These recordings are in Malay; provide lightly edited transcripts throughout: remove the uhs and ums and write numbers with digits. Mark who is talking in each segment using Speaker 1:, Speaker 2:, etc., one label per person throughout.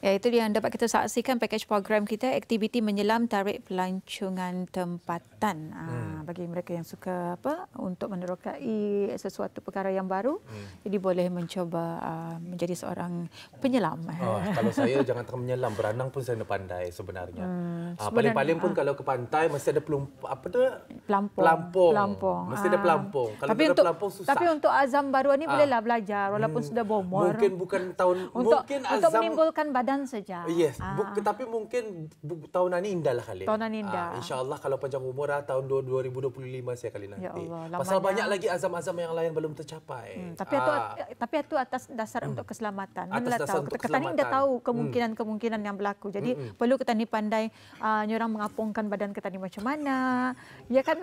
Speaker 1: Ya, itu yang dapat kita saksikan pakej program kita, aktiviti menyelam tarik pelancongan tempatan. Bagi mereka yang suka untuk menerokai sesuatu perkara yang baru, jadi boleh mencoba menjadi seorang penyelam.
Speaker 2: Kalau saya jangan tak menyelam, berenang pun saya pandai sebenarnya. Paling-paling pun kalau ke pantai mesti ada pelampung. Mesti ada pelampung. Kalau tidak ada pelampung susah.
Speaker 1: Tapi untuk azam baru ni bolehlah belajar walaupun sudah berumur.
Speaker 2: Mungkin bukan tahun
Speaker 1: untuk
Speaker 2: azam
Speaker 1: untuk menimbulkan badan saja.
Speaker 2: Yes, tapi mungkin tahun ini indah lah kali.
Speaker 1: Tahun ini indah.
Speaker 2: InsyaAllah kalau panjang umur tahun 2025 saya kali nanti.
Speaker 1: Ya Allah,
Speaker 2: pasal banyak lagi azam-azam yang lain belum tercapai.
Speaker 1: Tapi itu atas dasar untuk keselamatan.
Speaker 2: Atas dasar untuk
Speaker 1: kita ni dah tahu kemungkinan yang berlaku. Jadi perlu kita ni pandai nyorang mengapungkan badan kita ni macam mana. Ya kan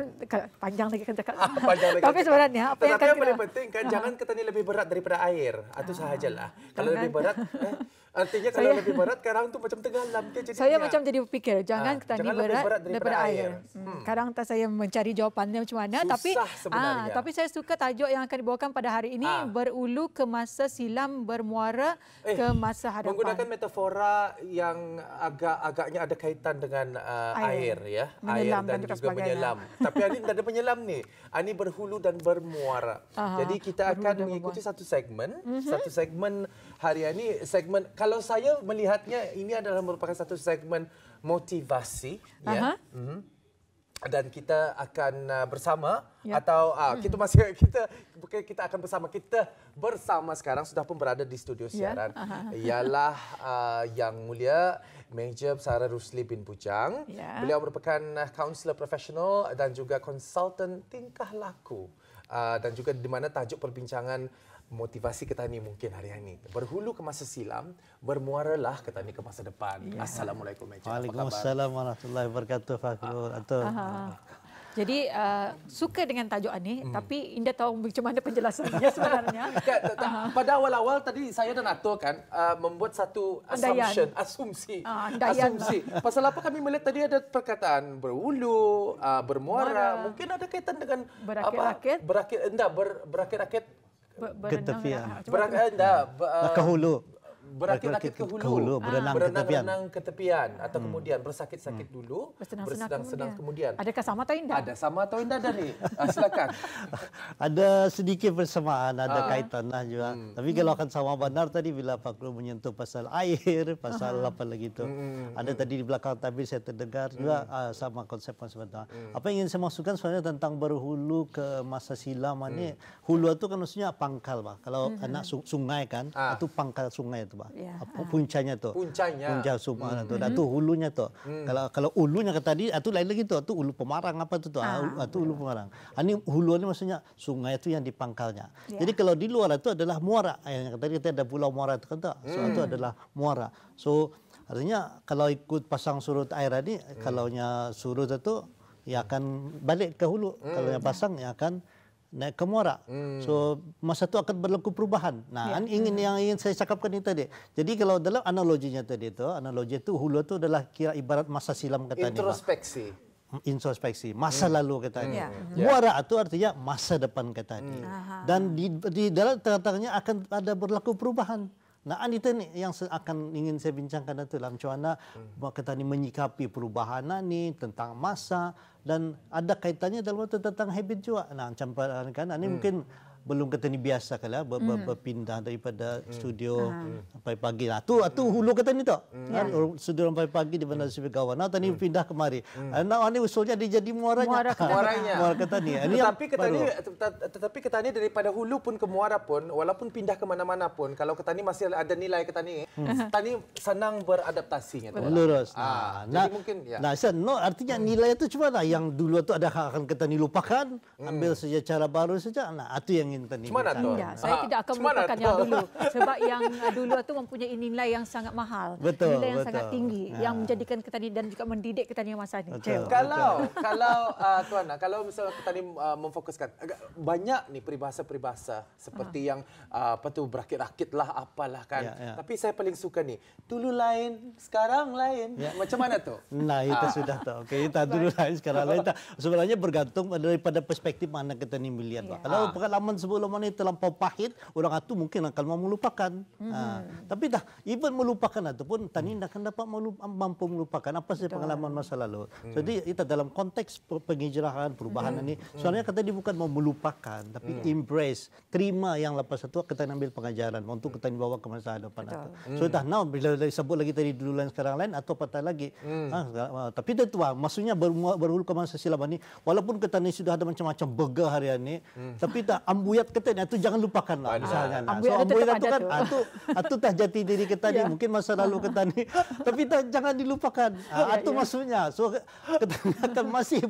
Speaker 1: panjang lagi kan cakap. Tapi sebenarnya
Speaker 2: apa yang paling penting kan jangan kita ni lebih berat daripada air. Itu sahajalah. Kalau lebih berat artinya kalau lebih berat sekarang tu macam tenggelam ke jadinya.
Speaker 1: Saya macam jadi berfikir jangan kita ni berat daripada air. Sekarang saya mencari jawapannya macam mana. Tapi saya suka tajuk yang akan dibawakan pada hari ini, berulu ke masa silam bermuara ke masa hadapan.
Speaker 2: Menggunakan metafora yang agaknya ada kaitan dengan air ya.
Speaker 1: Menyelam
Speaker 2: air dan juga menyelam. Tapi ini tidak ada penyelam nih. Ini berhulu dan bermuara. Jadi kita akan mengikuti satu segmen. Satu segmen hari ini, segmen kalau saya melihatnya ini adalah merupakan satu segmen motivasi ya. Dan kita akan bersama atau kita akan bersama sekarang sudah pun berada di studio siaran ialah Yang Mulia Major Sarah Rusli bin Bujang. Beliau merupakan kaunselor profesional dan juga konsultan tingkah laku. Dan juga di mana tajuk perbincangan motivasi kita ni mungkin hari ini. Berhulu ke masa silam, bermuaralah kita ni ke masa depan. Assalamualaikum.
Speaker 3: Waalaikumsalam warahmatullahi wabarakatuh.
Speaker 1: Jadi suka dengan tajuk ini, tapi Indah tahu macam mana penjelasannya sebenarnya.
Speaker 2: Pada awal-awal tadi saya dan Ato kan membuat satu asumsi. Pasal apa kami melihat tadi ada perkataan berhulu, bermuara, mungkin ada kaitan dengan
Speaker 1: berakit-rakit.
Speaker 2: Berakit-rakit
Speaker 3: ke tepian.
Speaker 2: Ke
Speaker 3: hulu.
Speaker 2: Berakit-rakit ke hulu,
Speaker 3: berenang
Speaker 2: ke tepian atau kemudian bersakit-sakit dulu, bersenang-senang kemudian.
Speaker 1: Adakah sama atau indah?
Speaker 2: Ada sama atau indah dari? Silakan.
Speaker 3: Ada sedikit persamaan, ada kaitan lah juga. Tapi kalau akan sama benar tadi bila Pak Guru menyentuh pasal air, pasal apa lagi itu. Ada tadi di belakang tabir saya terdengar juga sama konsep sebenarnya. Apa yang ingin saya maksudkan sebenarnya tentang berhulu ke masa silam ini, hulu itu kan maksudnya pangkal, Pak. Kalau anak sungai kan, itu pangkal sungai itu. Puncanya tu. Punca Sumana tu. Dan tu hulunya tu. Kalau ulunya kata tadi, itu lain lagi tu. Itu ulu Pemarang apa tu tu. Itu ulu Pemarang. Ini hulu ni maksudnya sungai itu yang di pangkalnya. Jadi kalau di luar itu adalah muara. Yang tadi kita ada pulau muara itu kan tu. So itu adalah muara. So artinya kalau ikut pasang surut air tadi, kalaunya surut itu ya akan balik ke hulu. Kalau yang pasang ya akan naik ke muara. So masa itu akan berlaku perubahan. Nah, yang ingin saya cakapkan ini tadi. Jadi kalau dalam analoginya tadi itu, analogi itu hulu itu adalah kira ibarat masa silam kata introspeksi, masa lalu kata ini. Muara itu artinya masa depan kata ini. Dan di dalam tengah-tengahnya akan ada berlaku perubahan. Nah, itu yang akan ingin saya bincangkan itu dalam macam mana kita ni menyikapi perubahan ni tentang masa dan ada kaitannya dalam tentang habit juga. Nah, macam kan ini mungkin belum kata ni biasa kala berpindah daripada studio sampai pagi. Nah, tu hulu kata ni tu. Studio sampai pagi di Bandar Sipil Kawan. Nah, tadi pindah kemari. Nah, ini usulnya dia jadi muaranya. Muara kata ni.
Speaker 2: Tetapi kata ni daripada hulu pun ke muara pun walaupun pindah ke mana-mana pun kalau kata ni masih ada nilai kata ni senang beradaptasinya tu.
Speaker 3: Lurus.
Speaker 2: Jadi mungkin
Speaker 3: artinya nilai itu cuma lah yang dulu tu ada akan kita lupakan, ambil saja cara baru saja. Nah, itu yang
Speaker 2: Cuma
Speaker 1: saya tidak akan melupakan yang dulu sebab yang dulu itu mempunyai nilai yang sangat mahal, nilai yang sangat tinggi yang menjadikan kita ni dan juga mendidik kita ni masa ni.
Speaker 2: Kalau Tuan, kalau misalnya kita ni memfokuskan banyak ni peribahasa seperti yang berakit-rakit lah apalah kan. Tapi saya paling suka ni dulu lain sekarang lain. Macam mana tu?
Speaker 3: Nah, itu sudah tahu. Okey, kita dulu lain sekarang lain. Sebenarnya bergantung daripada perspektif mana kita ni melihat. Kalau pengalaman sebelum ini terlampau pahit, orang itu mungkin akan mau melupakan. Tapi dah, even melupakan itu pun tani akan dapat mampu melupakan apa sih pengalaman masa lalu. Jadi itu dalam konteks penghijrahan, perubahan ini, soalnya kata dia bukan mau melupakan, tapi embrace, terima yang lepas itu kita ambil pengajaran untuk kita bawa ke masa depan. So dah now bila disebut lagi tadi dulu lain sekarang lain atau patah lagi. Tapi itu maksudnya berhulu ke masa silam ini, walaupun kita ni sudah ada macam-macam burger hari ini, tapi tak ambuyat kita ni itu jangan lupakan lah misalnya. So ambuyat itu kan itu tak jati diri kita ni, mungkin masa lalu kita ni, tapi tak jangan dilupakan. Itu maksudnya. So kita akan masih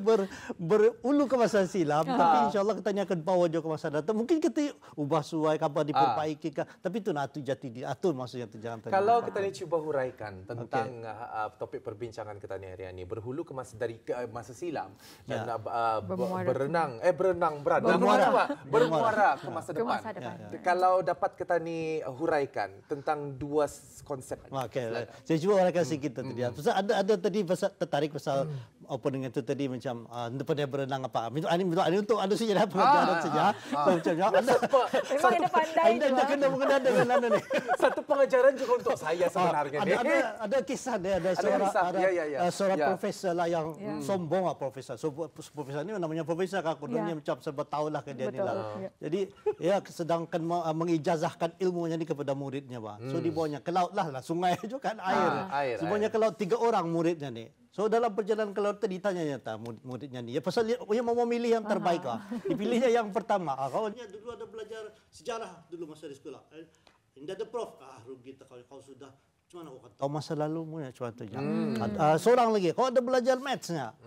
Speaker 3: berulu ke masa silam, tapi insyaAllah kita ni akan bawa juga ke masa datang. Mungkin kita ubah suai, apa diperbaiki, tapi itu jati diri. Itu maksudnya itu jangan.
Speaker 2: Kalau kita ni cuba huraikan tentang topik perbincangan kita ni hari ini, berhulu ke masa dari masa silam dan bermuara ke masa depan. Kalau dapat kita ni huraikan tentang dua konsep.
Speaker 3: Saya cuba huraikan sedikit tadi. Ada tadi tertarik pasal opening itu tadi macam daripada berenang apa. Ini untuk ada sejarah pengajaran sejarah.
Speaker 1: Memang ada pandai juga.
Speaker 3: Anda kena mengenal dengan anda ni.
Speaker 2: Satu pengajaran juga untuk saya sebenarnya.
Speaker 3: Ada kisah dia, ada seorang profesor lah yang sombong lah profesor. So profesor ni namanya profesor kan, kudungnya macam sebab tahulah ke dia ni lah. Jadi ya sedangkan mengijazahkan ilmunya ni kepada muridnya bah. So dibawanya ke laut lah, sungai juga kan air. Semuanya ke laut 3 orang muridnya ni. So dalam perjalanan ke laut tadi ditanya muridnya ni, ya pasal dia mau memilih yang terbaik lah. Dipilihnya yang pertama. Kawannya dulu ada belajar sejarah dulu masa di sekolah. Tidak ada prof. Rugi kalau sudah. Cuma aku tahu masa lalumu ya contohnya. Seorang lagi, kau ada belajar mathsnya.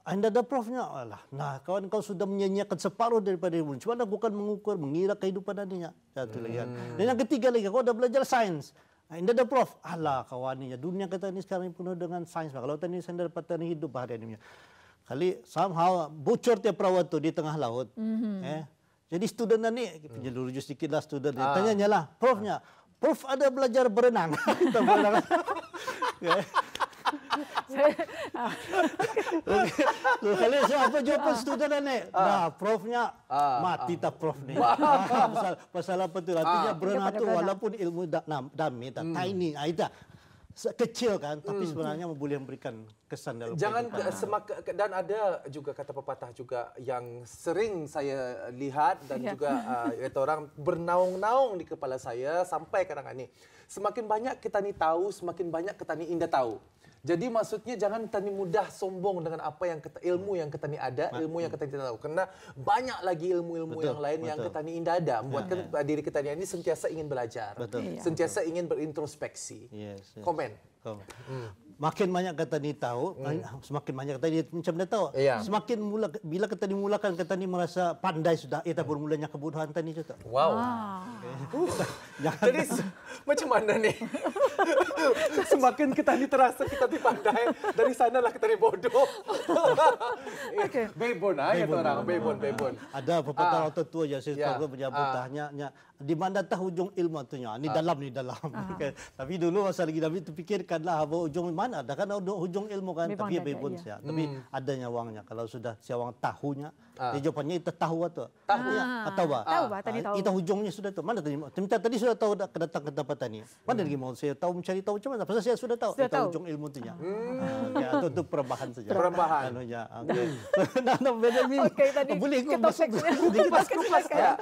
Speaker 3: Anda ada profnya. Alah, nah kawan kau sudah menyanyiakan separuh daripada ilmu. Cuma aku bukan mengukur, mengira kehidupan adanya. Satu lagi. Dan yang ketiga lagi, kau ada belajar sains. Anda ada prof. Alah kawannya, dunia kita ini sekarang penuh dengan sains. Kalau tadi saya dapat tani hidup hari ini. Kali somehow bocor tiap perawat tu di tengah laut. Jadi student ni, rujuk sedikit lah student. Tanya lah, profnya. Prof ada belajar berenang. Kalau siapa jawapan student ni? Nah, profnya mati tak prof ni. Pasal apa tu? Artinya berenang tu walaupun ilmu dami, tiny, kecil kan, tapi sebenarnya boleh memberikan kesan dalam
Speaker 2: dan ada juga kata pepatah juga yang sering saya lihat dan juga kata orang bernaung-naung di kepala saya sampai kadang-kadang ni. Semakin banyak kita ni tahu, semakin banyak kita ni indah tahu. Jadi maksudnya jangan kita ni mudah sombong dengan apa yang ilmu yang kita ni ada, ilmu yang kita ni tahu. Karena banyak lagi ilmu-ilmu yang lain yang kita ni indah ada. Membuatkan diri kita ni sentiasa ingin belajar, sentiasa ingin berintrospeksi. Komen.
Speaker 3: Makin banyak kata ni tahu, semakin banyak kata ni macam dah tahu. Semakin bila kata ni mulakan kata ni merasa pandai sudah, itu bermulanya kebodohan tadi juga.
Speaker 2: Wow. Jadi macam mana ni? Semakin kita ni terasa kita ni pandai, dari sanalah kita ni bodoh. Bebon ya orang, bebon.
Speaker 3: Ada pepatah orang tua je saya suka menyebut di mana tahu hujung ilmu tu nya. Ni dalam. Tapi dulu masa lagi David terfikirkanlah bahawa hujung mana? Ada kan hujung ilmu kan, tapi bebon saja. Tapi adanya wangnya. Kalau sudah siawang tahunya, dia jawapannya itu tahu atau atau apa?
Speaker 1: Tadi tahu.
Speaker 3: Itu hujungnya sudah tahu. Mana tadi? Tadi sudah tahu kedatang ke tempat tani. Mana lagi mau saya tahu mencari tahu macam mana? Pasal saya sudah tahu. Itu hujung ilmu tu nya. Itu perubahan saja.
Speaker 2: Perubahan.
Speaker 3: Okey tadi. Boleh aku masuk
Speaker 2: kupas ya.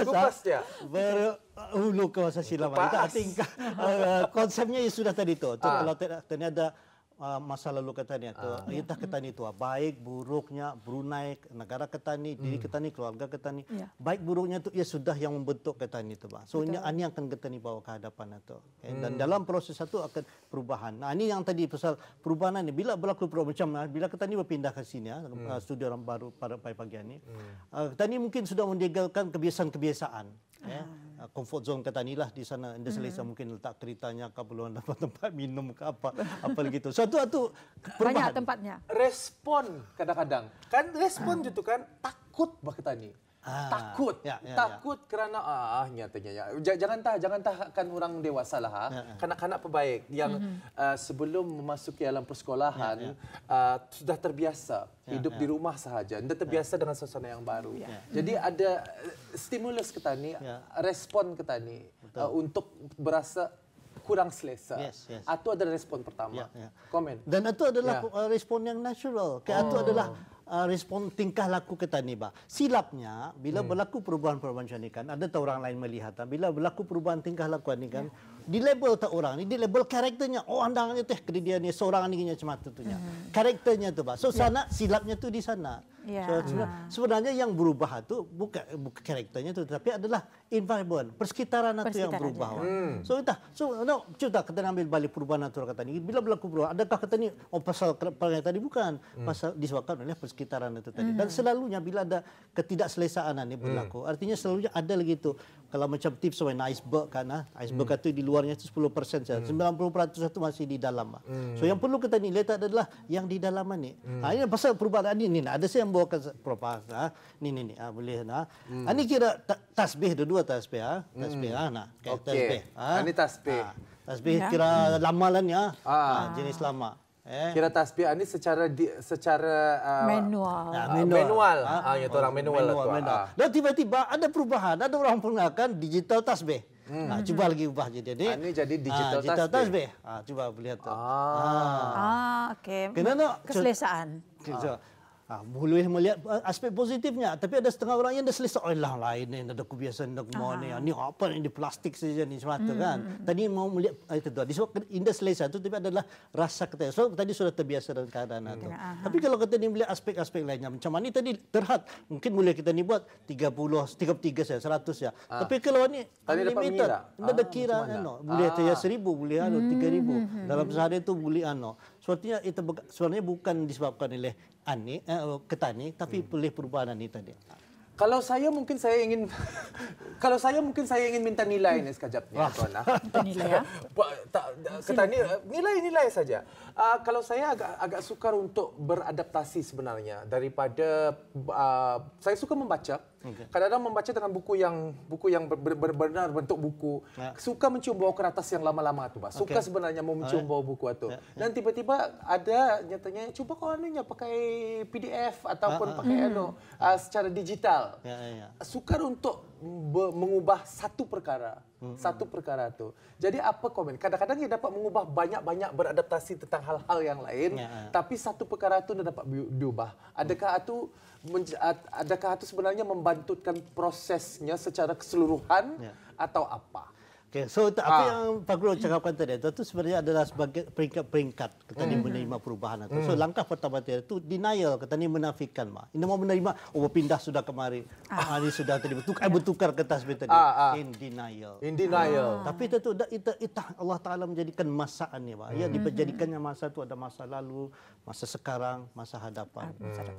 Speaker 2: Kupas ya.
Speaker 3: Berhulu ke masa silam. Konsepnya sudah tadi tu. Kalau tadi ada masa lalu Ketani itu, kita Ketani itu baik buruknya Brunei, negara Ketani, diri Ketani, keluarga Ketani, baik buruknya itu ia sudah yang membentuk Ketani itu, bah. So ini akan Ketani bawa ke hadapan itu. Dan dalam proses itu akan perubahan. Nah ini yang tadi pasal perubahan ini bila berlaku perubahan macam bila Ketani berpindah ke sini studi orang baru pada pagi ini, Ketani mungkin sudah meninggalkan kebiasaan-kebiasaan. Comfort zone Ketani lah di sana. Anda selesa mungkin letak keritanya ke belum dapat tempat minum ke apa begitu. Suatu perubahan.
Speaker 1: Banyak tempatnya.
Speaker 2: Respon kadang-kadang kan respon gitu kan takut bah Ketani. takut kerana nyatanya jangan tahkan orang dewasa lah kanak-kanak pebaik yang sebelum memasuki alam persekolahan sudah terbiasa hidup di rumah sahaja, anda terbiasa dengan suasana yang baru. Jadi ada stimulus ke tani, respon ke tani untuk berasa kurang selesa. Atau ada respon pertama. Komen.
Speaker 3: Dan itu adalah respon yang natural. Itu adalah respon tingkah laku kita ni, bah. Silapnya bila berlaku perubahan-perubahan macam ni kan, ada tak orang lain melihat, bila berlaku perubahan tingkah laku ni kan, di label tak orang ni, di label karakternya, andangnya teh dia ni seorang ni macam tu nya. Karakternya tu, bah. So sana silapnya tu di sana. So, sebenarnya yang berubah tu bukan karakternya tu, tapi adalah environment, persekitaran itu yang berubah. So cuba kita ambil balik perubahan natural kata ni. Bila berlaku perubahan, adakah kata ni pasal perangai tadi bukan, pasal disebabkan oleh persekitaran itu tadi. Dan selalunya bila ada ketidakselesaan ini berlaku, artinya selalunya ada lagi tu. Kalau macam tips sebagai iceberg kan, iceberg itu di luarnya itu 10% saja, 90% itu masih di dalam. So yang perlu kita lihat adalah yang di dalam ni. Ini pasal perubahan ini ada saya yang bawakan proposal. Ni boleh ini kira tasbih dua tasbih tasbih tasbih.
Speaker 2: Ini tasbih.
Speaker 3: Tasbih kira lamalannya jenis lama.
Speaker 2: Kira tasbih ini secara
Speaker 1: manual.
Speaker 2: Manual. Itu orang manual.
Speaker 3: Dan tiba-tiba ada perubahan, ada orang menggunakan digital tasbih. Cuba lagi ubah jadi
Speaker 2: ini jadi digital tasbih.
Speaker 3: Coba lihat tu.
Speaker 1: Okey.
Speaker 3: Kenapa
Speaker 1: keselesaan?
Speaker 3: Boleh melihat aspek positifnya, tapi ada setengah orang yang dah selesa. Lain ni, ada kebiasaan, ada mau ni apa ni di plastik saja ni semata kan. Tadi mau melihat itu tu. Disebabkan indah selesa tu, tapi adalah rasa kita. So tadi sudah terbiasa dengan keadaan itu. Tapi kalau kita ni melihat aspek-aspek lainnya, macam mana tadi terhad, mungkin boleh kita ni buat 30, 33 saja, 100 ya. Tapi kalau ni limited, ada kira boleh saja 1,000, boleh 3,000 dalam sehari itu boleh Sepertinya itu sebenarnya bukan disebabkan oleh ketani, tapi oleh perubahan ini tadi.
Speaker 2: Kalau saya mungkin saya ingin minta nilai ni sekejap ni tuan.
Speaker 1: Minta nilai
Speaker 2: Ketani nilai saja. Kalau saya agak sukar untuk beradaptasi sebenarnya daripada saya suka membaca. Kadang-kadang membaca dengan buku yang benar bentuk buku. Suka mencium bau kertas yang lama-lama tu, Pak. Suka sebenarnya mau mencium bau buku itu. Dan tiba-tiba ada nyatanya cuba kau pakai PDF ataupun pakai secara digital. Sukar untuk mengubah satu perkara tu. Jadi apa komen? Kadang-kadang dia dapat mengubah banyak-banyak beradaptasi tentang hal-hal yang lain, tapi satu perkara tu dia dapat diubah. Adakah itu sebenarnya membantukan prosesnya secara keseluruhan atau apa?
Speaker 3: Okay, so apa yang Pak Guru cakapkan tadi itu sebenarnya adalah sebagai peringkat-peringkat kita ni menerima perubahan itu. So langkah pertama itu denial, kita ni menafikan. Ini mau menerima, pindah sudah kemari. Ini sudah tadi bertukar kertas tadi. In denial. Tapi itu Allah Taala menjadikan masa ni, Pak. Ya, dijadikannya masa itu ada masa lalu, masa sekarang, masa hadapan.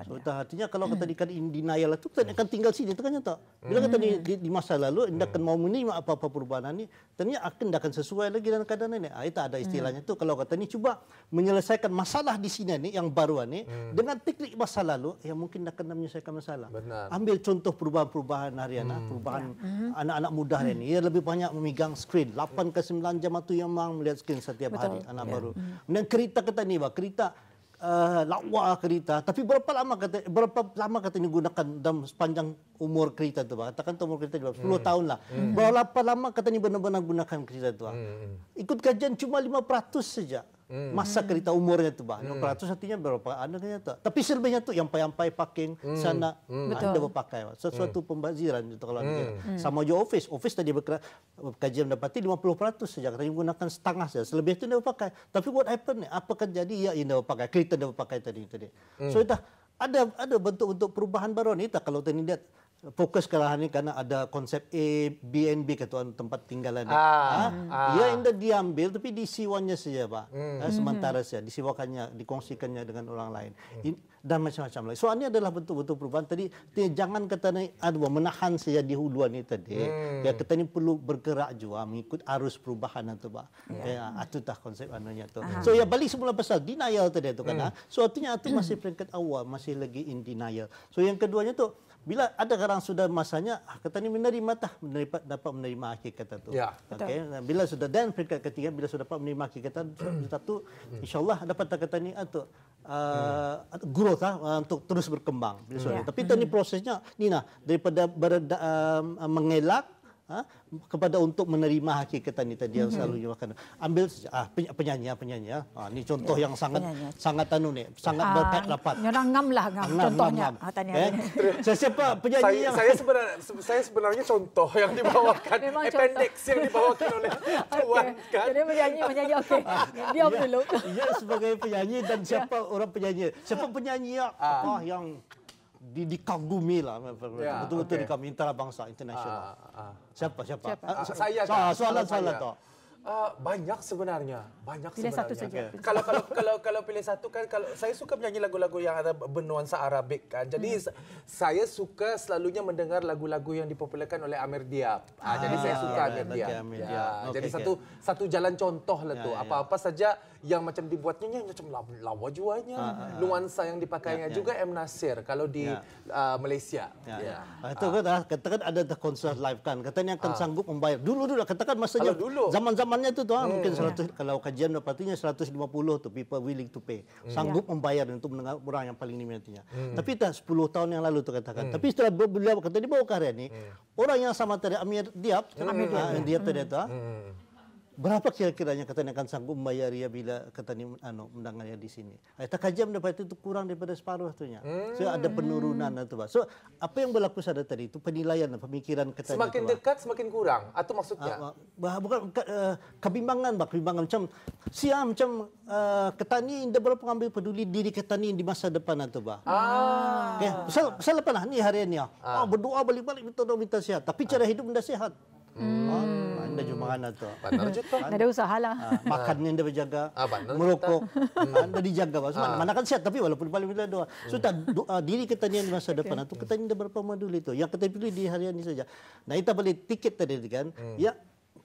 Speaker 3: So artinya kalau kita dikan in denial itu kita akan tinggal sini, itu kan nyata. Bila kita di masa lalu anda akan mau menerima apa-apa perubahan ini, ternyata akan sesuai lagi dengan keadaan ini. Itu ada istilahnya tu. Kalau kata ni cuba menyelesaikan masalah di sini ni yang baru ni dengan teknik masa lalu yang mungkin akan menyelesaikan masalah.
Speaker 2: Benar.
Speaker 3: Ambil contoh perubahan-perubahan harian, perubahan anak-anak muda hari ini. Ia lebih banyak memegang skrin 8 ke 9 jam itu yang memang melihat skrin setiap hari anak baru. Kemudian kereta kata ni, kereta lawa kereta, tapi berapa lama kata ini gunakan dalam sepanjang umur kereta tu, katakan umur kereta 10 tahun lah. Berapa lama kata ini benar-benar gunakan kereta tu? Ikut kajian cuma 5% saja masa kereta umurnya tu, 5% artinya berapa? Ada kereta. Tapi selebihnya tu yang payampai parking sana anda berpakai. Sesuatu pembaziran itu kalau sama je office tadi kajian dapati 50% saja katanya gunakan setengah saja. Selebih itu dia berpakai. Tapi what happen ni? Apa akan jadi? Ya, dia berpakai kereta dia berpakai tadi. So itu ada bentuk perubahan baru ni. Kalau tadi lihat fokus sekarang ni karena ada konsep Airbnb ketua tempat tinggalan. Ya indah diambil tapi disiwanya saja, Pak. Sementara saja disiwakannya, dikongsikannya dengan orang lain. dan macam-macam lagi. So ini adalah betul-betul perubahan tadi. Jangan kata ni menahan saja di huluan ni tadi. Ya kita ni perlu bergerak juga mengikut arus perubahan itu bah. Ya itu dah konsep anunya tu. So ya balik semula pasal denial tadi tu kan. So artinya itu masih peringkat awal, masih lagi in denial. So yang keduanya tu bila ada orang sudah masanya kata ni menerima dapat menerima hakikat itu.
Speaker 2: Ya.
Speaker 3: Okey. Bila sudah dan peringkat ketiga bila sudah dapat menerima hakikat satu insyaallah dapat kata ni atau growth untuk terus berkembang. Tapi tadi prosesnya Nina daripada mengelak kepada untuk menerima hakikat ini tadi yang selalu makan. Ambil penyanyi. Ini contoh yang sangat sangat berkait rapat.
Speaker 1: Ngam contohnya.
Speaker 3: Siapa penyanyi yang
Speaker 2: saya sebenarnya contoh yang dibawakan, appendix yang dibawakan oleh Tuan kan.
Speaker 1: Jadi menyanyi okey. Diam dulu.
Speaker 3: Ya sebagai penyanyi dan siapa orang penyanyi. Siapa penyanyi yang dikagumi lah betul-betul dikagumi antarabangsa internasional. Siapa?
Speaker 2: Saya
Speaker 3: soalan tu.
Speaker 2: Banyak sebenarnya.
Speaker 1: Pilih satu saja.
Speaker 2: Kalau pilih satu kan kalau saya suka menyanyi lagu-lagu yang ada bernuansa Arabik kan. Jadi saya suka selalunya mendengar lagu-lagu yang dipopularkan oleh Amir Diab. Jadi saya suka Amir Diab. Jadi satu jalan contoh lah tu. Apa-apa saja yang macam dibuatnya macam lawa juanya. Nuansa yang dipakainya juga M Nasir kalau di Malaysia.
Speaker 3: Itu katakan ada konser live kan. Katanya akan sanggup membayar. Dulu katakan masanya zaman-zamannya tu mungkin 100 kalau kajian dapatinya 150 tu people willing to pay. Sanggup membayar untuk mendengar orang yang paling diminatinya. Tapi dah 10 tahun yang lalu tu katakan. Tapi setelah beliau kata di bawah karya ni orang yang sama tadi Amir Diab tadi tu berapa kira-kiranya katanya akan sanggup membayar dia bila katanya mendengarnya di sini. Tak kajian dapat itu kurang daripada separuh tunya. So ada penurunan tu. So apa yang berlaku pada tadi itu penilaian pemikiran katanya.
Speaker 2: Semakin dekat semakin kurang atau maksudnya?
Speaker 3: Bukan kebimbangan macam ketani indah berapa pengambil peduli diri ketani di masa depan tu bah. Okay. Pasal apa lah ni hari ini berdoa balik-balik minta sihat tapi cara hidup anda sihat. Anda cuma kan tu.
Speaker 1: Ada usaha lah.
Speaker 3: Makannya anda berjaga, merokok, anda dijaga. Mana kan sihat tapi walaupun paling bila doa. So diri ketanian di masa depan itu ketanian anda berapa peduli itu. Yang kita pilih di hari ini saja. Nah kita beli tiket tadi kan. Ya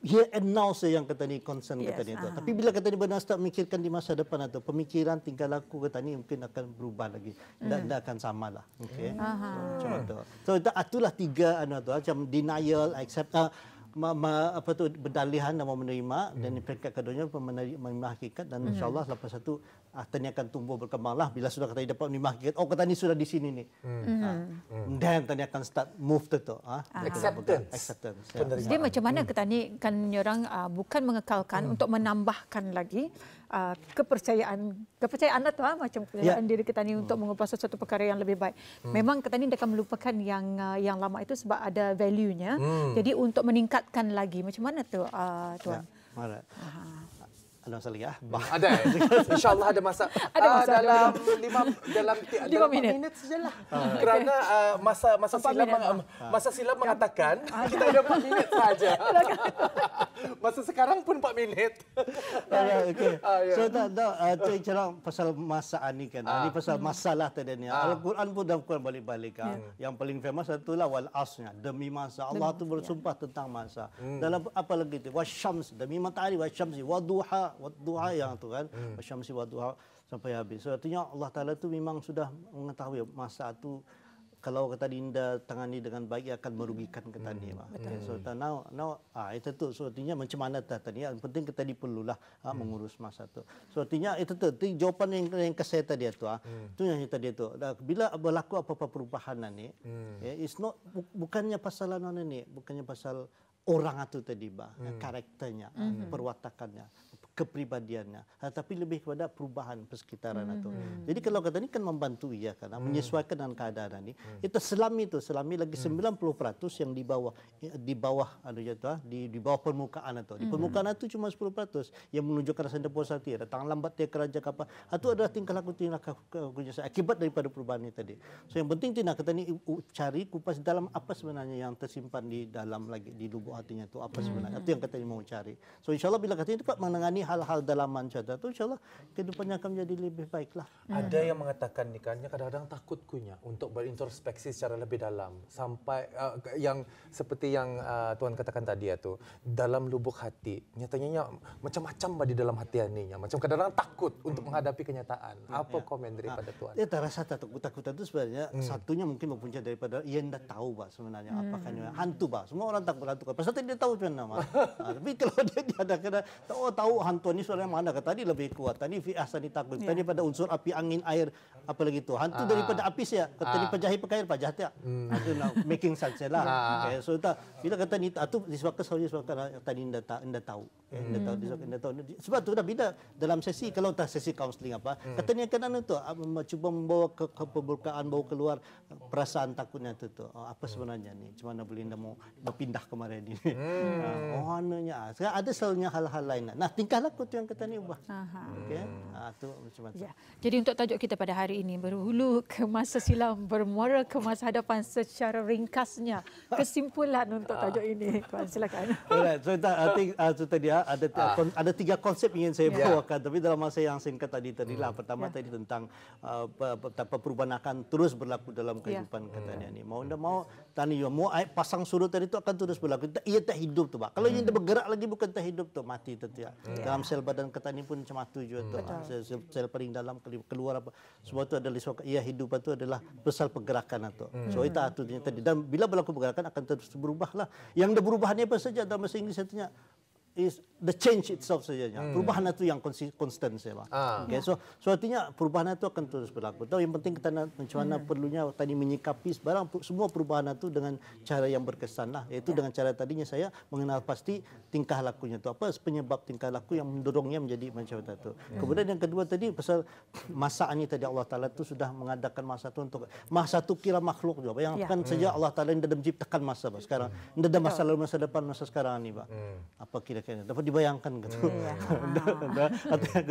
Speaker 3: here and now saya yang kata ni concern kata ni tu. Tapi bila kata ni benar start memikirkan di masa depan atau pemikiran tingkah laku kata ni mungkin akan berubah lagi. Tidak akan samalah. Okey. Macam tu. So itulah tiga macam denial, accept berdalihan dan menerima dan peringkat keduanya menerima hakikat dan insyaallah lepas satu tani akan tumbuh berkembanglah bila sudah kata dapat menerima hakikat kata ni sudah di sini ni dan tani akan start move tu acceptance.
Speaker 1: Jadi macam mana ketani kan orang bukan mengekalkan untuk menambahkan lagi kepercayaan tu macam kepercayaan diri ketani untuk mengubah sesuatu perkara yang lebih baik. Memang ketani akan melupakan yang lama itu sebab ada value-nya. Jadi untuk meningkatkan lagi macam mana tu tuan?
Speaker 3: Ada masalah ya?
Speaker 2: Ada. InsyaAllah ada masa. Dalam 5 minit sajalah. Kerana masa silam mengatakan kita ada 4 minit saja. Masa sekarang pun 4 minit.
Speaker 3: So tu cara pasal masa ni kan. Ini pasal masalah tadi ni. Al-Quran pun dalam Quran balik-balik kan. Yang paling famous itulah wal asnya demi masa. Allah tu bersumpah tentang masa. Dalam apa lagi tu? Wasyams demi matahari wasyamsi waduha yang tu kan wasyamsi waduha sampai habis. So artinya Allah Taala tu memang sudah mengetahui masa tu kalau kata dinda tangani dengan baik akan merugikan ketani. So now itu tu so artinya macam mana tadi yang penting kita perlulah mengurus masa tu. So artinya itu tu jawapan yang saya tadi tu tu yang tadi tu bila berlaku apa-apa perubahan ni it's not bukannya pasal ni bukannya pasal orang itu tadi karakternya perwatakannya kepribadiannya tapi lebih kepada perubahan persekitaran itu. Jadi kalau kata ni kan membantu ia kan menyesuaikan dengan keadaan ini. Itu selami lagi 90% yang di bawah di bawah permukaan itu. Di permukaan itu cuma 10% yang menunjukkan rasa puas hati, datang lambat dia kerja apa. Itu adalah tingkah laku akibat daripada perubahan ini tadi. So yang penting tidak kata ni cari kupas dalam apa sebenarnya yang tersimpan di dalam lagi di lubuk hatinya itu apa sebenarnya. Itu yang kata ni mau cari. So insyaallah bila kata ni dapat menangani hal-hal dalaman saja tu, insyaAllah kehidupannya akan menjadi lebih baiklah.
Speaker 2: Ada yang mengatakan ni kan, kadang-kadang takut kunya untuk berintrospeksi secara lebih dalam sampai yang seperti yang Tuan katakan tadi tu, dalam lubuk hati nyatanya macam-macam di dalam hati aninya, macam kadang-kadang takut untuk menghadapi kenyataan. Apa komen daripada Tuan?
Speaker 3: Dia terasa ketakutan itu sebenarnya satunya mungkin mempunyai daripada ia tidak tahu bah sebenarnya apakah ini hantu bah. Semua orang takut hantu. Pasal dia tahu sebenarnya nama. Tapi kalau dia ada kena tahu hantu ini suaranya mana, kata tadi lebih kuat. Tadi fi'ah tadi takut. Tadi pada unsur api, angin, air, apa lagi itu. Hantu daripada api saya. Kata ni pejahi pakai air pajah dia. Itu making sense lah. Okay, so bila kata ni itu disebabkan tadi tidak tahu. Tidak tahu. Sebab tu dah bila dalam sesi kalau tak sesi kaunseling apa, katanya kan tu cuba membawa kebukaan, bawa keluar perasaan takutnya tu. Apa sebenarnya ni? Cuma nak boleh mau berpindah kemarin ini. Anunya. Sekarang ada selalunya hal-hal lain. Nah, tingkah laku tu yang kata ni ubah. Okey. Tu macam mana?
Speaker 1: Ya. Jadi untuk tajuk kita pada hari ini, berhulu ke masa silam, bermuara ke masa hadapan, secara ringkasnya kesimpulan untuk tajuk ini. Tuan silakan.
Speaker 3: Alright, so I think tadi ada 3 konsep ingin saya bawakan, tapi dalam masa yang singkat tadi lah. Pertama tadi tentang perubahan akan terus berlaku dalam kehidupan katanya ni. Mau tidak mau tani mau pasang surut tadi itu akan terus berlaku. Ia tak hidup tu, Pak. Kalau ia bergerak lagi bukan tak hidup tu, mati tu ya. Dalam sel badan kita ni pun macam itu juga tu. Sel paling dalam keluar apa. Semua itu adalah ia hidup itu adalah pasal pergerakan itu. So itu atunya tadi. Dan bila berlaku pergerakan akan terus berubahlah. Yang berubahnya apa saja dalam bahasa Inggeris artinya is the change itself saja. Perubahan itu yang konsisten saya. Okay, so artinya perubahan itu akan terus berlaku. Tahu yang penting kita macam mana perlunya tadi menyikapi semua perubahan itu dengan cara yang berkesan lah. Iaitu dengan cara tadinya saya mengenal pasti tingkah lakunya itu apa penyebab tingkah laku yang mendorongnya menjadi macam itu. Kemudian yang kedua tadi pasal masa ini tadi Allah Taala itu sudah mengadakan masa itu untuk masa itu kira makhluk juga. Bayangkan saja Allah Taala yang sudah menciptakan masa sekarang. Tidak ada masa lalu, masa depan, masa sekarang ni, Pak. Apa kira-kira dapat dibayangkan gitu.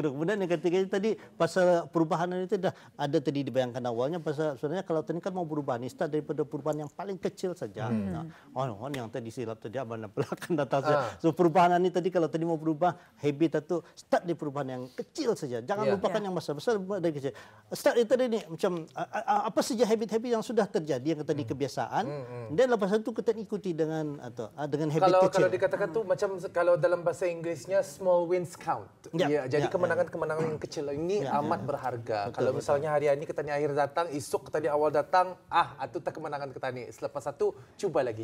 Speaker 3: Kemudian yang ketiga tadi pasal perubahan itu dah ada tadi dibayangkan awalnya pasal sebenarnya kalau tadi kan mau berubah ni start daripada perubahan yang paling kecil saja. Yang tadi silap tadi mana belakang data saja. So perubahan ini tadi kalau tadi mau berubah habit itu start di perubahan yang kecil saja. Jangan lupakan yang besar dari kecil. Start itu tadi ni macam apa saja habit-habit yang sudah terjadi yang tadi kebiasaan dan lepas itu kita ikuti dengan habit kecil.
Speaker 2: Kalau dikatakan tu macam kalau dalam bahasa Inggerisnya small wins count. Jadi kemenangan-kemenangan yang kecil ini amat berharga. Kalau misalnya hari ini ketani akhir datang, esok ketani awal datang, itu tak kemenangan ketani. Selepas satu cuba lagi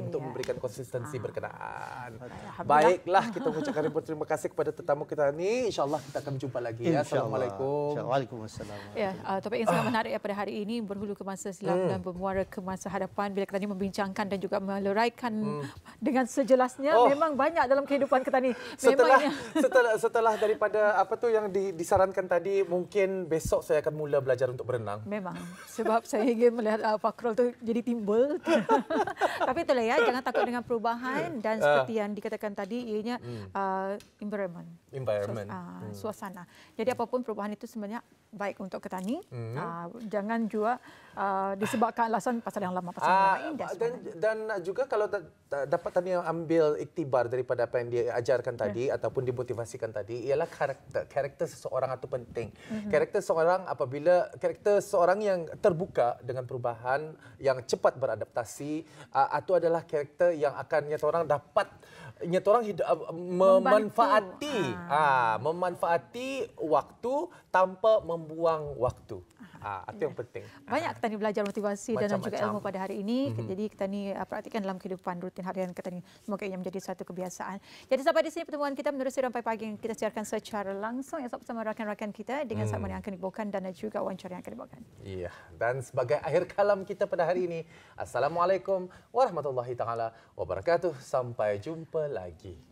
Speaker 2: untuk memberikan konsistensi berkenaan. Baiklah, kita mengucapkan terima kasih kepada tetamu kita ni. InsyaAllah kita akan berjumpa lagi. Assalamualaikum.
Speaker 3: Waalaikumsalam.
Speaker 1: Topik yang sangat menarik pada hari ini, berhulu ke masa silam dan bermuara ke masa hadapan. Bila kita ni membincangkan dan juga meleraikan dengan sejelasnya, memang banyak dalam kehidupan kita ni.
Speaker 2: Setelah daripada apa tu yang disarankan tadi, mungkin besok saya akan mula belajar untuk berenang.
Speaker 1: Memang. Sebab saya ingin melihat Fakrul tu jadi timbul. Tapi itulah ya, jangan takut dengan perubahan dan seperti yang dikatakan tadi, ianya environment. Suasana. Jadi apapun perubahan itu sebenarnya baik untuk petani. Jangan juga disebabkan alasan pasal yang lama, indah.
Speaker 2: Dan juga kalau dapat tadi ambil iktibar daripada apa yang diajarkan tadi ataupun dimotivasikan tadi ialah karakter seseorang itu penting. Karakter seorang yang terbuka dengan perubahan, yang cepat beradaptasi, itu adalah karakter yang akan orang dapat memanfaati waktu tanpa membuang waktu. Itu yang penting.
Speaker 1: Banyak kita ni belajar motivasi dan juga ilmu pada hari ini. Jadi kita ni praktikkan dalam kehidupan rutin harian kita ni. Semoga ia menjadi satu kebiasaan. Jadi sampai di sini pertemuan kita menerusi sampai pagi yang kita siarkan secara langsung bersama rakan-rakan kita dengan segmen yang akan dibawakan dan juga wawancara yang akan dibawakan. Iya.
Speaker 2: Dan sebagai akhir kalam kita pada hari ini, Assalamualaikum warahmatullahi taala wabarakatuh. Sampai jumpa lagi.